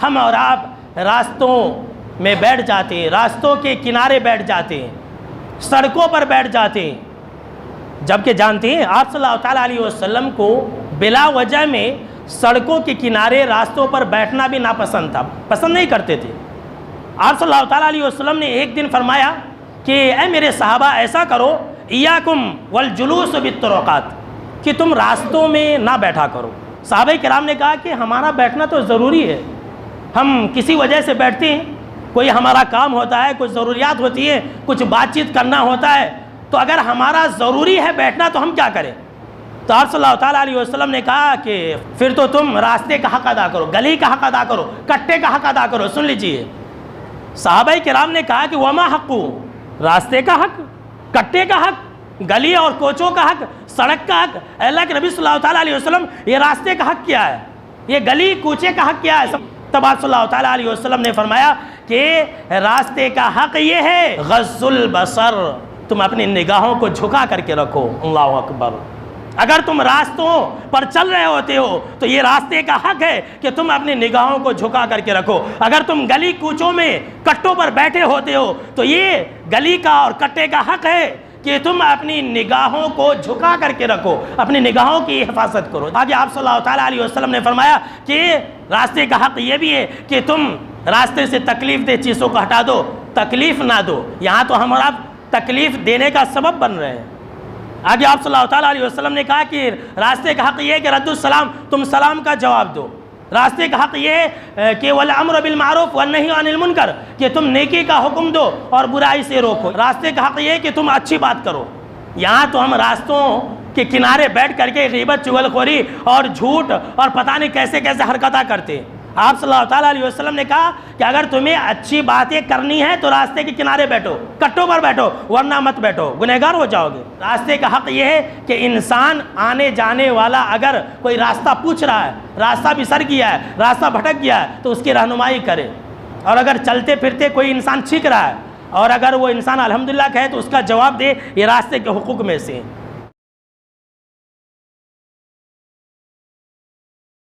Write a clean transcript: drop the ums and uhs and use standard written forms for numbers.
ہم اور آپ راستوں میں بیٹھ جاتے ہیں، راستوں کے کنارے بیٹھ جاتے ہیں، سڑکوں پر بیٹھ جاتے ہیں، جبکہ جانتے ہیں آپ صلی اللہ تعالیٰ علیہ وسلم کو بلا وجہ میں سڑکوں کے کنارے راستوں پر بیٹھنا بھی ناپسند تھا، پسند نہیں کرتے تھے۔ آپ صلی اللہ تعالیٰ علیہ وسلم نے ایک دن فرمایا کہ اے میرے صحابہ ایسا کرو، ایاکم والجلوس بالطرقات، کہ تم راستوں میں نہ بیٹھا کرو۔ صحابہ کرام نے کہا کہ ہمارا بیٹھنا تو ضروری ہے، ہم کسی وجہ سے بیٹھتے ہیں، کوئی ہمارا کام ہوتا ہے، کچھ ضروریات ہوتی ہے، کچھ بات چیت کرنا ہوتا ہے، تو اگر ہمارا ضروری ہے بیٹھنا تو ہم کیا کریں؟ تو آپ صلی اللہ تعالیٰ علیہ وسلم نے کہا کہ پھر تو تم راستے کا حق ادا کرو، گلی کا حق ادا کرو، کٹے کا حق ادا کرو۔ سن لیجئے، صحابہ کرام نے کہا کہ وما حقو، راستے کا حق، کٹے کا حق، گلی اور کوچوں کا حق، سڑک کا حق۔ اللہ کے نبی صلی اللہ تعالیٰ علیہ وسلم یہ راستے کا حق کیا ہے، یہ گلی کوچے کا حق کیا ہے؟ تب آپ صلی اللہ تعالیٰ علیہ وسلم نے فرمایا کہ راستے کا حق یہ ہے غض البصر، تم اپنی نگاہوں کو جھکا کر کے رکھو۔ اللہ اکبر۔ اگر تم راستوں پر چل رہے ہوتے ہو تو یہ راستے کا حق ہے کہ تم اپنی نگاہوں کو جھکا کر کے رکھو۔ اگر تم گلی کوچوں میں کٹوں پر بیٹھے ہوتے ہو تو یہ گلی کا اور کٹے کا حق ہے کہ تم اپنی نگاہوں کو جھکا کر کے رکھو، اپنی نگاہوں کی حفاظت کرو۔ آگے آپ صلی اللہ تعالیٰ علیہ وسلم نے فرمایا کہ راستے کا حق یہ بھی ہے کہ تم راستے سے تکلیف دہ چیزوں کو ہٹا دو، تکلیف نہ دو۔ یہاں تو ہم اور آپ تکلیف دینے کا سبب بن رہے ہیں۔ آگے آپ صلی اللہ تعالیٰ علیہ وسلم نے کہا کہ راستے کا حق یہ ہے کہ رد السلام، تم سلام کا جواب دو۔ راستے کا حق یہ ہے کہ والامر بالمعروف والنہی عن المنکر، کہ تم نیکی کا حکم دو اور برائی سے روکو۔ راستے کا حق یہ ہے کہ تم اچھی بات کرو۔ یہاں تو ہم راستوں کے کنارے بیٹھ کر کے غیبت، چغلخوری اور جھوٹ اور پتہ نہیں کیسے کیسے حرکتیں کرتے ہیں۔ آپ صلی اللہ تعالیٰ علیہ وسلم نے کہا کہ اگر تمہیں اچھی باتیں کرنی ہے تو راستے کے کنارے بیٹھو، کٹوں پر بیٹھو، ورنہ مت بیٹھو، گنہگار ہو جاؤ گے۔ راستے کا حق یہ ہے کہ انسان آنے جانے والا اگر کوئی راستہ پوچھ رہا ہے، راستہ بسر گیا ہے، راستہ بھٹک گیا ہے تو اس کی رہنمائی کرے۔ اور اگر چلتے پھرتے کوئی انسان چھینک رہا ہے اور اگر وہ انسان الحمدللہ کہے تو اس کا جواب دے، یہ راستے کے حقوق میں سے ہیں۔